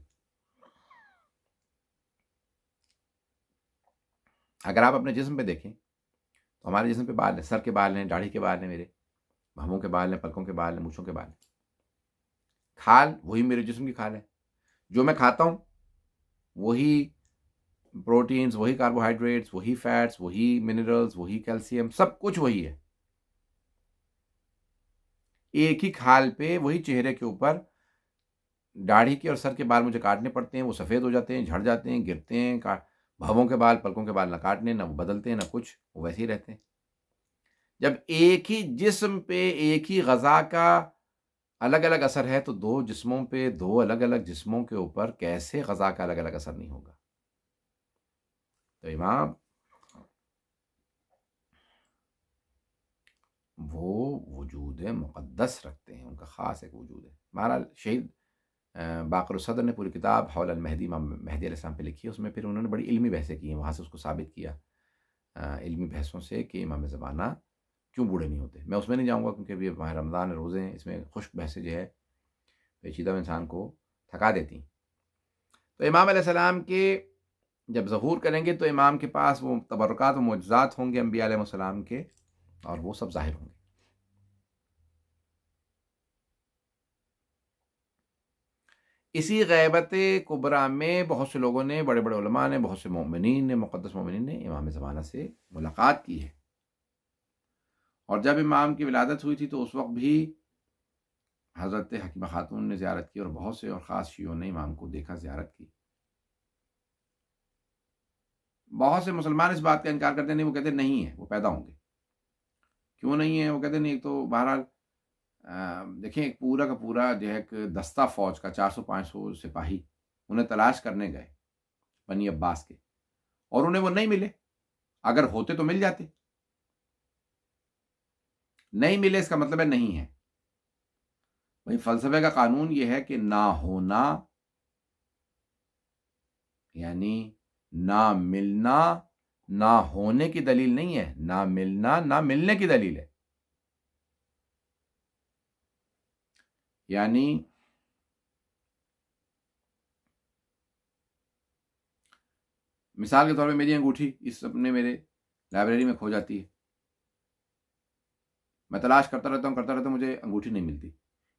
اگر آپ اپنے جسم پہ دیکھیں تو ہمارے جسم پہ بال ہیں، سر کے بال ہیں، داڑھی کے بال ہیں، میرے بھووں کے بال ہیں، پلکوں کے بال ہیں، مونچھوں کے بال ہیں. کھال وہی میرے جسم کی کھال ہے. جو میں کھاتا ہوں وہی پروٹینز، وہی کاربوہائیڈریٹس، وہی فیٹس، وہی منرلز، وہی کیلشیم، سب کچھ وہی ہے. ایک ہی کھال پہ وہی چہرے کے اوپر داڑھی کے اور سر کے بال مجھے کاٹنے پڑتے ہیں، وہ سفید ہو جاتے ہیں، جھڑ جاتے ہیں، گرتے ہیں. بھووں کے بال، پلکوں کے بال نہ کاٹنے، نہ وہ بدلتے ہیں، نہ کچھ، وہ ویسے ہی رہتے ہیں. جب ایک ہی جسم پہ ایک ہی غذا کا الگ الگ اثر ہے تو دو جسموں پہ، دو الگ الگ جسموں کے اوپر کیسے غذا کا الگ الگ اثر نہیں ہوگا؟ تو امام وہ وجود مقدس رکھتے ہیں، ان کا خاص ایک وجود ہے. بہرحال شہید باقر الصدر نے پوری کتاب حول المہدی، امام مہدی علیہ السلام پہ لکھی ہے. اس میں پھر انہوں نے بڑی علمی بحثیں کی ہیں، وہاں سے اس کو ثابت کیا علمی بحثوں سے کہ امام زمانہ کیوں بوڑھے نہیں ہوتے. میں اس میں نہیں جاؤں گا کیونکہ ابھی ماہ رمضان روزے ہیں، اس میں خشک بحثیں جو ہے پیچیدہ انسان کو تھکا دیتی ہیں. تو امام علیہ السلام کے جب ظہور کریں گے تو امام کے پاس وہ تبرکات و معجزات ہوں گے انبیاء علیہ السلام کے، اور وہ سب ظاہر ہوں گے. اسی غیبت کبریٰ میں بہت سے لوگوں نے، بڑے بڑے علماء نے، بہت سے مومنین نے، مقدس مومنین نے امام زمانہ سے ملاقات کی ہے. اور جب امام کی ولادت ہوئی تھی تو اس وقت بھی حضرت حکیمہ خاتون نے زیارت کی، اور بہت سے اور خاص شیعوں نے امام کو دیکھا، زیارت کی. بہت سے مسلمان اس بات کا انکار کرتے نہیں، وہ کہتے نہیں ہے، وہ پیدا ہوں گے. کیوں نہیں ہے؟ وہ کہتے نہیں، ایک تو بہرحال دیکھیں ایک پورا کا پورا جو ہے ایک دستہ فوج کا 400-500 سپاہی انہیں تلاش کرنے گئے بنی عباس کے، اور انہیں وہ نہیں ملے. اگر ہوتے تو مل جاتے، نہیں ملے اس کا مطلب ہے نہیں ہے. بھائی فلسفے کا قانون یہ ہے کہ نہ ہونا یعنی نہ ملنا نہ ہونے کی دلیل نہیں ہے، نہ ملنا نہ ملنے کی دلیل ہے. یعنی مثال کے طور پہ میری انگوٹھی اس اپنے میرے لائبریری میں کھو جاتی ہے، میں تلاش کرتا رہتا ہوں مجھے انگوٹھی نہیں ملتی.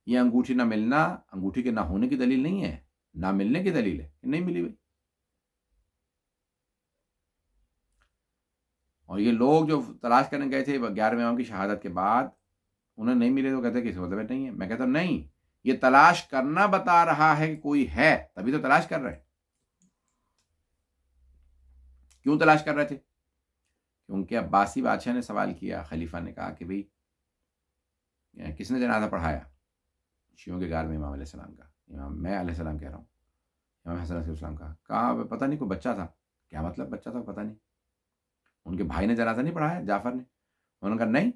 یہ انگوٹھی نہ ملنا انگوٹھی کے نہ ہونے کی دلیل نہیں ہے، نہ ملنے کی دلیل ہے کہ نہیں ملی بھائی. اور یہ لوگ جو تلاش کرنے گئے تھے 11ویں امام کی شہادت کے بعد، انہیں نہیں ملے تو کہتے ہیں کہ اس مطلب نہیں ہے. میں کہتا ہوں نہیں، یہ تلاش کرنا بتا رہا ہے کہ کوئی ہے، تبھی تو تلاش کر رہے. کیوں تلاش کر رہے تھے؟ کیونکہ عباسی بادشاہ نے سوال کیا، خلیفہ نے کہا کہ بھئی کس نے جنازہ پڑھایا؟ شیعوں کے 11ویں امام علیہ السلام کا، امام میں علیہ السلام کہہ رہا ہوں، امام حسن علیہ السلام کا. کہا پتہ نہیں، کوئی بچہ تھا. کیا مطلب بچہ تھا؟ پتہ نہیں. ان کے بھائی نے جنازہ نہیں پڑھایا، جعفر نے؟ انہوں نے کہا نہیں.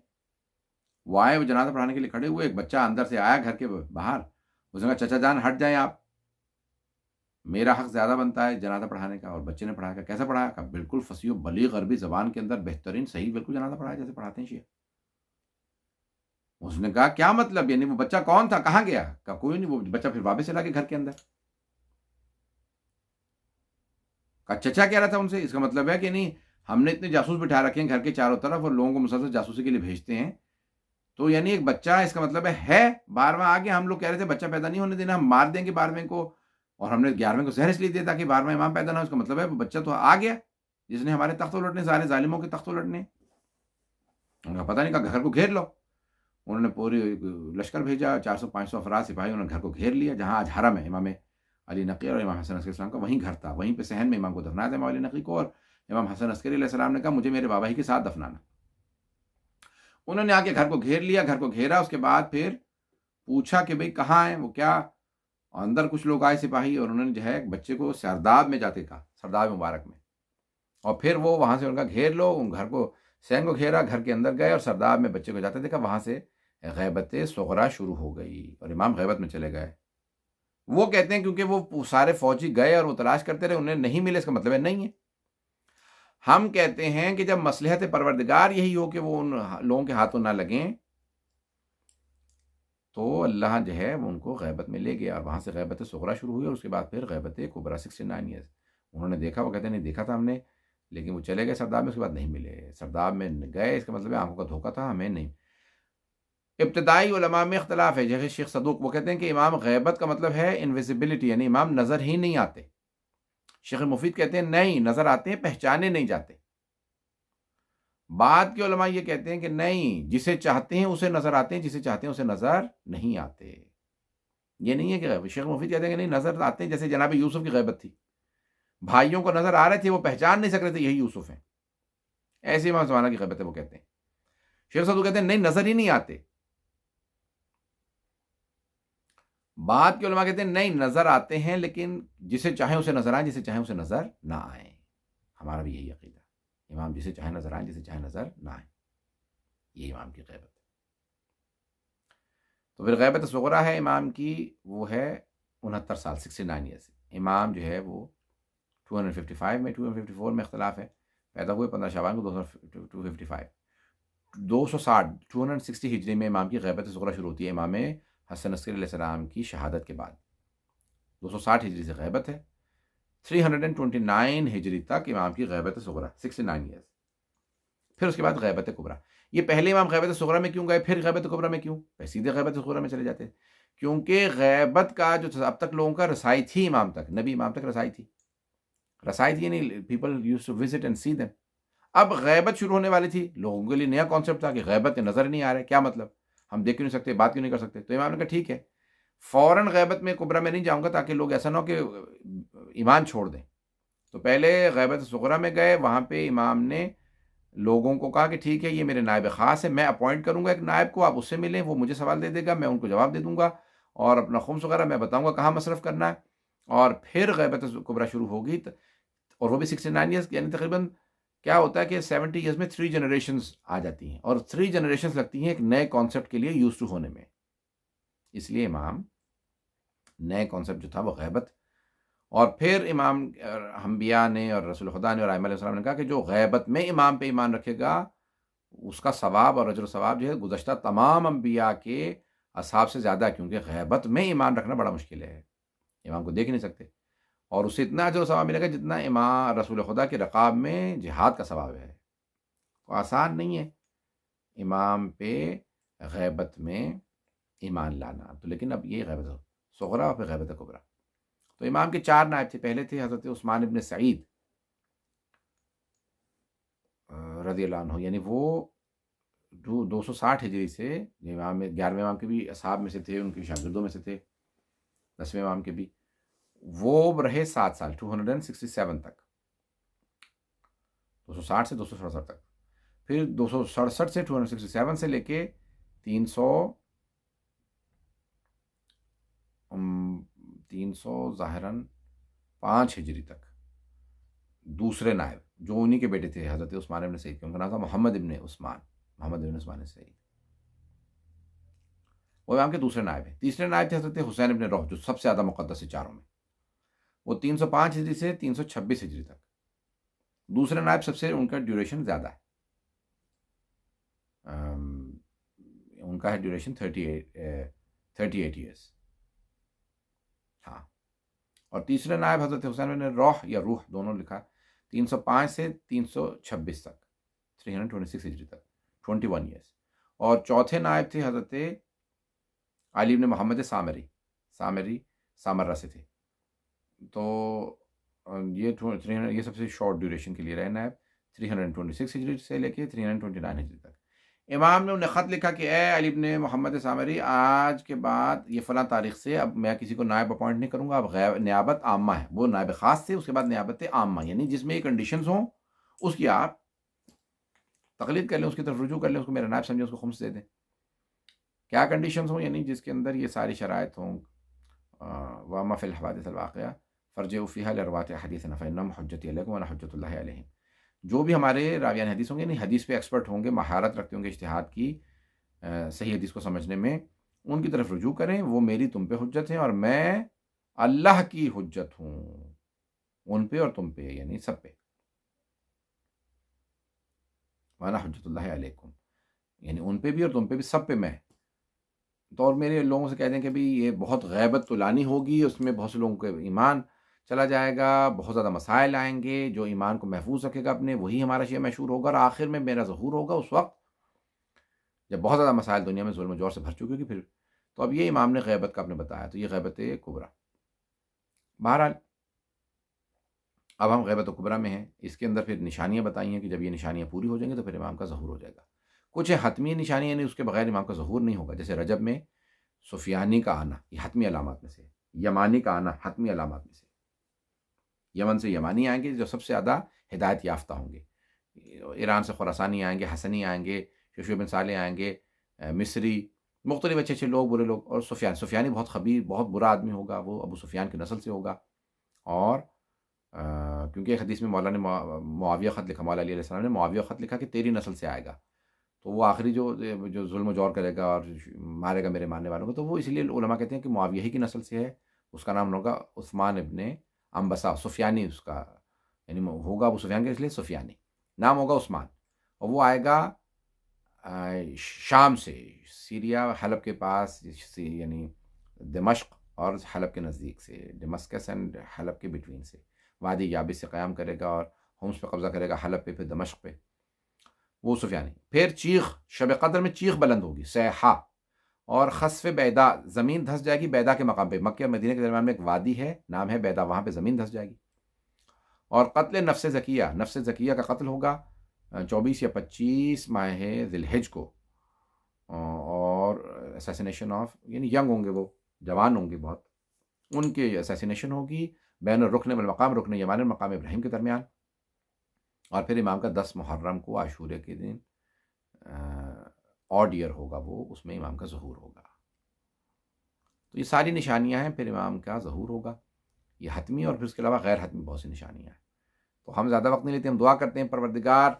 وہ آئے، وہ جنازہ پڑھانے کے لیے کھڑے ہوئے، ایک بچہ اندر سے آیا گھر کے باہر، اس نے کہا چچا جان ہٹ جائیں آپ، میرا حق زیادہ بنتا ہے جنازہ پڑھانے کا. اور بچے نے پڑھایا. کیسا پڑھایا؟ کہا بالکل فصیح و بلیغ عربی زبان کے اندر بہترین صحیح بالکل جنازہ پڑھایا جیسے پڑھاتے ہیں شیعہ. اس نے کہا کیا مطلب؟ یعنی وہ بچہ کون تھا، کہاں گیا؟ کہا کوئی نہیں. وہ بچہ پھر واپس چلا گیا گھر کے اندر. کہا چچا کہہ رہا تھا ان سے، اس کا مطلب ہے کہ نہیں ہم نے اتنے جاسوس بٹھا رکھے ہیں گھر کے چاروں طرف اور لوگوں کو مسلسل جاسوسی کے لیے بھیجتے ہیں، تو یعنی ایک بچہ، اس کا مطلب ہے 12واں آ گیا. ہم لوگ کہہ رہے تھے بچہ پیدا نہیں ہونے دینا، ہم مار دیں گے 12ویں کو، اور ہم نے 11ویں کو زہر اس لیے دیا تاکہ 12واں امام پیدا نہ ہو. اس کا مطلب ہے وہ بچہ تو آ گیا جس نے ہمارے تخت الٹنے، سارے ظالموں کے تخت الٹنے. انہوں نے پتہ نہیں، کہا گھر کو گھیر لو. انہوں نے پوری لشکر بھیجا، 400-500 افراد سپاہی، انہوں نے گھر کو گھیر لیا. جہاں آج حرم ہے امام علی نقی اور امام حسن عسکری السلام کا، وہیں گھر تھا، وہیں پہ صحن میں امام کو دفنایا تھا امام علی نقی کو. اور امام حسن عسکری علیہ السلام نے کہا مجھے میرے بابا ہی کے ساتھ دفنانا. انہوں نے آ کے گھر کو گھیر لیا، گھر کو گھیرا. اس کے بعد پھر پوچھا کہ بھئی کہاں ہیں وہ، کیا اندر کچھ لوگ آئے سپاہی، اور انہوں نے جو ہے ایک بچے کو سرداب میں جاتے کہا، سرداب مبارک میں. اور پھر وہ وہاں سے ان کا گھیر لو، ان گھر کو سین کو گھیرا، گھر کے اندر گئے اور سرداب میں بچے کو جاتے دیکھا. وہاں سے غیبت صغرا شروع ہو گئی اور امام غیبت میں چلے گئے. وہ کہتے ہیں کیونکہ وہ سارے فوجی گئے اور وہ تلاش کرتے رہے، انہیں نہیں ملے، اس کا مطلب ہے نہیں ہے. ہم کہتے ہیں کہ جب مصلحت پروردگار یہی ہو کہ وہ ان لوگوں کے ہاتھوں نہ لگیں، تو اللہ جو ہے وہ ان کو غیبت میں لے گیا. اور وہاں سے غیبت صغرا شروع ہوئی اور اس کے بعد پھر غیبت کبریٰ 69 ایئرس. انہوں نے دیکھا، وہ کہتے ہیں نہیں دیکھا تھا ہم نے، لیکن وہ چلے گئے سرداب میں، اس کے بعد نہیں ملے. سرداب میں گئے، اس کا مطلب ہے آنکھوں کا دھوکہ تھا، ہمیں نہیں. ابتدائی علماء میں اختلاف ہے. جیسے شیخ صدوق وہ کہتے ہیں کہ امام غیبت کا مطلب ہے انویزیبلٹی، یعنی امام نظر ہی نہیں آتے. شیخ مفید کہتے ہیں نہیں، نظر آتے ہیں، پہچانے نہیں جاتے. بعد کے علماء یہ کہتے ہیں کہ نہیں، جسے چاہتے ہیں اسے نظر آتے ہیں، جسے چاہتے ہیں اسے نظر نہیں آتے. یہ نہیں ہے کہ شیخ مفید کہتے ہیں کہ نہیں، نظر آتے ہیں. جیسے جناب یوسف کی غیبت تھی، بھائیوں کو نظر آ رہے تھے، وہ پہچان نہیں سک رہے تھے یہی یوسف ہیں. ایسے امام زمانہ کی غیبت ہے وہ کہتے ہیں. شیخ صدوق کہتے ہیں نہیں، نظر ہی نہیں آتے. بعد کے علماء کہتے ہیں نہیں، نظر آتے ہیں لیکن جسے چاہیں اسے نظر آئیں، جسے چاہیں اسے نظر نہ آئیں. ہمارا بھی یہی عقیدہ، امام جسے چاہیں نظر آئیں، جسے چاہیں نظر نہ آئیں. یہ امام کی غیبت ہے. تو پھر غیبت صغرا ہے امام کی، وہ ہے 69 سال، 69 ایئرس. امام جو ہے وہ 255 میں، 254 میں اختلاف ہے. پیدا ہوئے 15 شعبان کو 255، 260 ہجری میں امام کی غیبت صغرا شروع ہوتی ہے امام حسن عسکری علیہ السلام کی شہادت کے بعد. 260 ہجری سے غیبت ہے. 329 ہجری تک امام کی غیبت صغرا، 69 ایئرس. پھر اس کے بعد غیبت کبریٰ. یہ پہلے امام غیبت صغرا میں کیوں گئے، پھر غیبت کبریٰ میں کیوں؟ سیدھے غیبت صغرا میں چلے جاتے. کیونکہ غیبت کا جو اب تک لوگوں کا رسائی تھی امام تک، نبی امام تک رسائی تھی. رسائی تھی یعنی people use to visit and see them. اب غیبت شروع ہونے والی تھی، لوگوں کے لیے نیا کانسیپٹ تھا کہ غیبت نظر نہیں آ رہا ہے، کیا مطلب، ہم دیکھ کیوں نہیں سکتے، بات کیوں نہیں کر سکتے. تو امام نے کہا ٹھیک ہے، فوراً غیبت میں کبریٰ میں نہیں جاؤں گا تاکہ لوگ ایسا نہ ہو کہ ایمان چھوڑ دیں. تو پہلے غیبت صغرا میں گئے. وہاں پہ امام نے لوگوں کو کہا کہ ٹھیک ہے، یہ میرے نائب خاص ہے، میں اپوائنٹ کروں گا ایک نائب کو، آپ اس سے ملیں، وہ مجھے سوال دے دے گا، میں ان کو جواب دے دوں گا، اور اپنا خمس وغیرہ میں بتاؤں گا کہاں مصرف کرنا ہے. اور پھر غیبت کبریٰ شروع ہوگی، اور وہ بھی 69 ایئرس، یعنی تقریباً کیا ہوتا ہے کہ 70 ایئرس میں 3 جنریشنز آ جاتی ہیں، اور 3 جنریشنز لگتی ہیں ایک نئے کانسیپٹ کے لیے یوز ٹو ہونے میں. اس لیے امام نئے کانسیپٹ جو تھا وہ غیبت. اور پھر امام انبیاء نے اور رسول خدا نے اور ائمہ علیہ السلام نے کہا کہ جو غیبت میں امام پہ ایمان رکھے گا اس کا ثواب اور اجر و ثواب جو ہے گزشتہ تمام انبیاء کے اصحاب سے زیادہ ہے، کیونکہ غیبت میں ایمان رکھنا بڑا مشکل ہے، امام کو دیکھ نہیں سکتے، اور اسے اتنا اجر و ثواب ملے گا جتنا امام رسول خدا کے رقاب میں جہاد کا ثواب ہے. تو آسان نہیں ہے امام پہ غیبت میں ایمان لانا. تو لیکن اب یہ غیبت صغرا اور پھر غیبت کبرا. تو امام کے 4 نائب تھے. پہلے تھے حضرت عثمان ابن سعید رضی اللہ عنہ، یعنی وہ 260 ہجری سے امام 11ویں امام کے بھی اصحاب میں سے تھے، ان کے شاگردوں میں سے تھے، 10ویں امام کے بھی. وہ رہے 7 سال 267 تک، 260 سے 267 تک. پھر 267 سے 267 سے لے کے 300 ظاہراً 5 ہجری تک دوسرے نائب جو انہی کے بیٹے تھے حضرت عثمان ابن سعید کے، ان کا نام تھا محمد ابن عثمان سعید، وہ امام کے دوسرے نائب ہیں. تیسرے نائب تھے حضرت حسین ابن روح، جو سب سے زیادہ مقدس ہے چاروں میں. وہ 305 ہجری سے 326 ہجری تک. دوسرے نائب سب سے ان کا ڈیوریشن زیادہ ہے، ان کا ہے ڈیوریشن 38 ایئرس. ہاں. اور تیسرے نائب حضرت حسین ابن روح یا روح دونوں لکھا، 305 سے 326 تک، 326 ہجری تک، 21 ایئرس. اور چوتھے نائب تھے حضرت علی بن محمد سامرہ سے تھے. تو یہ سب سے شارٹ ڈیوریشن کے لیے رہے نائب، 326 ہجری سے لے کے 329 ہجری تک. امام نے انہیں خط لکھا کہ اے علی بن محمد سامری، آج کے بعد یہ فلاں تاریخ سے اب میں کسی کو نائب اپوائنٹ نہیں کروں گا، اب نیابت عامہ ہے. وہ نائب خاص تھے، اس کے بعد نیابت عامہ، یعنی جس میں یہ کنڈیشنز ہوں اس کی آپ تقلید کر لیں، اس کی طرف رجوع کر لیں، اس کو میرا نائب سمجھیں، اس کو خمس دے دیں. کیا کنڈیشنز ہوں؟ یعنی جس کے اندر یہ ساری شرائط ہوں. وَأَمَّا فِي الْحَوَادِثِ الْوَاقِعَةِ فَارْجِعُوا فِيهَا لِرُوَاةِ حَدِيثٍ فَإِنَّهُمْ حُجَّتِي عَلَيْكُمْ وَأَنَا حُجَّةُ اللَّهِ عَلَيْهِمْ. جو بھی ہمارے راویان حدیث ہوں گے، یعنی حدیث پہ ایکسپرٹ ہوں گے، مہارت رکھتے ہوں گے اجتہاد کی، صحیح حدیث کو سمجھنے میں، ان کی طرف رجوع کریں. وہ میری تم پہ حجت ہیں اور میں اللہ کی حجت ہوں ان پہ اور تم پہ، یعنی سب پہ. وَأَنَا حُجَّةُ اللَّهِ عَلَيْكُمْ، یعنی ان پہ بھی اور تم پہ بھی، سب پہ میں. تو اور میرے لوگوں سے کہہ دیں کہ بھی یہ بہت غیبت تو لانی ہوگی، اس میں بہت سے لوگوں کے ایمان چلا جائے گا، بہت زیادہ مسائل آئیں گے. جو ایمان کو محفوظ رکھے گا اپنے، وہی ہمارا شیعہ مشہور ہوگا، اور آخر میں میرا ظہور ہوگا اس وقت جب بہت زیادہ مسائل دنیا میں ظلم و جور سے بھر چکی ہوگی. پھر تو اب یہ امام نے غیبت کا اپنے بتایا، تو یہ غیبت کبرا. بہرحال اب ہم غیبت کبرا میں ہیں. اس کے اندر پھر نشانیاں بتائی ہیں کہ جب یہ نشانیاں پوری ہو جائیں گی تو پھر امام کا ظہور ہو جائے گا. کچھ حتمی نشانیاں، یعنی اس کے بغیر امام کا ظہور نہیں ہوگا. جیسے رجب میں سفیانی کا آنا، یہ حتمی علامات میں سے. یمانی کا آنا حتمی علامات میں سے. یمن سے یمانی آئیں گے جو سب سے زیادہ ہدایت یافتہ ہوں گے. ایران سے خراسانی آئیں گے، حسنی آئیں گے، شیشو بن صالح آئیں گے، مصری، مختلف اچھے اچھے لوگ، برے لوگ. اور سفیانی بہت خبیر، بہت برا آدمی ہوگا، وہ ابو سفیان کی نسل سے ہوگا. اور کیونکہ ایک حدیث میں مولا نے معاویہ خط لکھا، مولا علی علیہ السلام نے معاویہ خط لکھا کہ تیری نسل سے آئے گا، تو وہ آخری جو ظلم و جور کرے گا اور مارے گا میرے ماننے والوں کو. تو وہ اس لیے علماء کہتے ہیں کہ معاویہ ہی کی نسل سے ہے. اس کا نام ہوگا عثمان ابن انبسا، سفیانی اس کا، یعنی ہوگا ابو سفیان کے، اس لیے سفیانی نام ہوگا عثمان. اور وہ آئے گا شام سے، سیریا حلب کے پاس، یعنی دمشق اور حلب کے نزدیک سے، ڈمسکس اینڈ حلب کے بٹوین سے، وادی یابس سے قیام کرے گا اور ہومس پہ قبضہ کرے گا، حلب پہ، پھر دمشق پہ. وہ سفیانی. پھر چیخ، شب قدر میں چیخ بلند ہوگی، صیحہ. اور خسف بیدا، زمین دھس جائے گی بیدا کے مقام پہ. مکہ اور مدینہ کے درمیان میں ایک وادی ہے، نام ہے بیدا، وہاں پہ زمین دھس جائے گی. اور قتل نفس زکیہ، نفس زکیہ کا قتل ہوگا 24 یا 25 ماہ ذی الحج کو. اور اسیسینیشن آف، یعنی ینگ ہوں گے، وہ جوان ہوں گے بہت، ان کی اسیسینیشن ہوگی بین الرکن والمقام، رکن یمانی اور مقام ابراہیم کے درمیان. اور پھر امام کا 10 محرم کو عاشورے کے دن آڈ ایئر ہوگا، وہ اس میں امام کا ظہور ہوگا. تو یہ ساری نشانیاں ہیں، پھر امام کا ظہور ہوگا. یہ حتمی، اور پھر اس کے علاوہ غیر حتمی بہت سی نشانیاں ہیں. تو ہم زیادہ وقت نہیں لیتے، ہم دعا کرتے ہیں پروردگار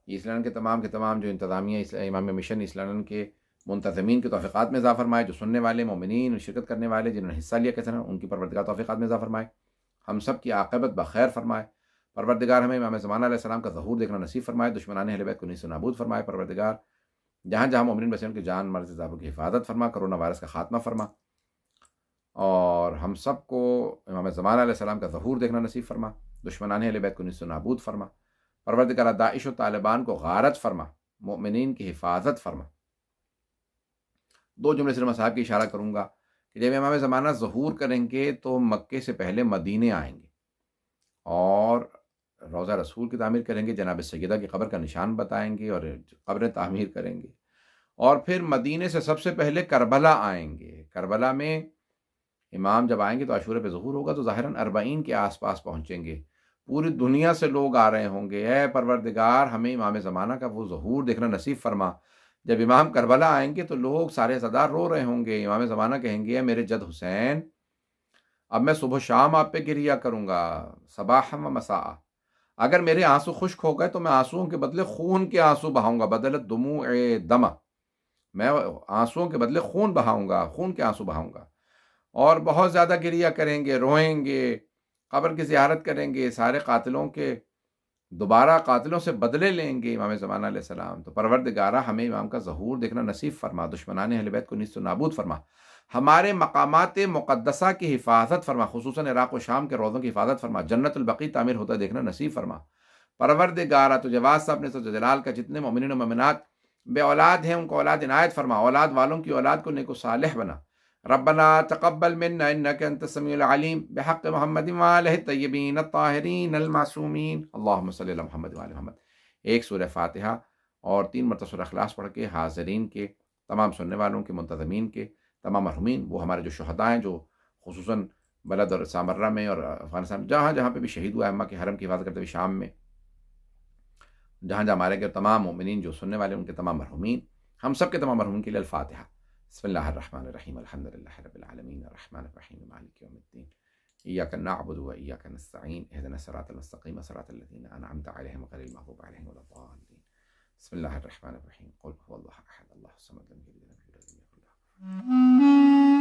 یہ اسلام کے تمام جو انتظامیہ امام مشن اسلام کے منتظمین کے توفیقات میں اضافہ فرمائے، جو سننے والے مومنین شرکت کرنے والے جنہوں نے حصہ لیا کیسے نا، ان کی پروردگار توفیقات میں اضافہ فرمائے، ہم سب کی عاقبت بخیر فرمائے۔ پروردگار ہمیں امام زمانہ علیہ السلام کا ظہور دیکھنا نصیب فرمائے، دشمنان اہل بیت کو نیست و نابود فرمائے۔ پروردگار جہاں جہاں مومنین بسے ان کی جان مال زادوں کی حفاظت فرما، کرونا وائرس کا خاتمہ فرما، اور ہم سب کو امام زمانہ علیہ السلام کا ظہور دیکھنا نصیب فرما، دشمنان اہل بیت کو نیست و نابود فرما۔ پروردگار داعش و طالبان کو غارت فرما، مومنین کی حفاظت فرما۔ دو جملے صرف صاحب کی اشارہ کروں گا کہ جب امام زمانہ ظہور کریں گے تو مکے سے پہلے مدینے آئیں گے اور روضہ رسول کی تعمیر کریں گے، جناب سیدہ کی قبر کا نشان بتائیں گے اور قبریں تعمیر کریں گے، اور پھر مدینے سے سب سے پہلے کربلا آئیں گے۔ کربلا میں امام جب آئیں گے تو عاشورہ پہ ظہور ہوگا تو ظاہراً 40 کے آس پاس پہنچیں گے، پوری دنیا سے لوگ آ رہے ہوں گے۔ اے پروردگار ہمیں امام زمانہ کا وہ ظہور دیکھنا نصیب فرما۔ جب امام کربلا آئیں گے تو لوگ سارے زدار رو رہے ہوں گے، امام زمانہ کہیں گے اے میرے جد حسین، اب میں صبح و شام آپ پہ گریہ کروں گا، صباح و مساء۔ اگر میرے آنسو خشک ہو گئے تو میں آنسوؤں کے بدلے خون کے آنسو بہاؤں گا، بدلت دموع دم، میں آنسوؤں کے بدلے خون بہاؤں گا، خون کے آنسو بہاؤں گا، اور بہت زیادہ گریہ کریں گے، روئیں گے، قبر کی زیارت کریں گے، سارے قاتلوں کے دوبارہ قاتلوں سے بدلے لیں گے امام زمانہ علیہ السلام۔ تو پروردگارہ ہمیں امام کا ظہور دیکھنا نصیب فرما، دشمنان اہل بیت کو نیست و نابود فرما، ہمارے مقامات مقدسہ کی حفاظت فرما، خصوصاً عراق و شام کے روضوں کی حفاظت فرما، جنت البقیع تعمیر ہوتا دیکھنا نصیب فرما۔ پروردگارہ تو جواز صاحب نے سو جلال کا جتنے مومنین و مومنات بے اولاد ہیں ان کو اولاد عنایت فرما، اولاد والوں کی اولاد کو نیک و صالح بنا۔ ربنا تقبل منا انك انت السميع العليم بحق محمد وآلہ الطیبین الطاہرین المعصومین، اللہم صلی علی محمد وآل محمد۔ ایک سورہ فاتحہ اور 3 مرتبہ سورہ اخلاص پڑھ کے حاضرین کے، تمام سننے والوں کے، منتظمین کے، تمام مرحومین، وہ ہمارے جو شہداء ہیں جو خصوصاً بلد اور سامرہ میں اور افغانستان جہاں جہاں پہ بھی شہید ہوا ہے، اماں کے حرم کی حفاظت کرتے ہوئے شام میں جہاں جہاں مارے گئے، تمام مومنین جو سننے والے ان کے تمام مرحومین، ہم سب کے تمام مرحومین کے لیے الفاتحہ۔ بسم اللہ الرحمن الرحیم، الحمد للہ رب العالمین، الرحمن الرحیم، مالک یوم الدین، ایاک نعبد و ایاک نستعین، اہدنا الصراط المستقیم، صراط الذین انعمت علیہم غیر المغضوب علیہم ولا الضالین۔ بسم اللہ الرحمن الرحیم، قل هو اللہ احد، اللہ الصمد، لم یلد ولم یولد ولم یکن له کفوا احد۔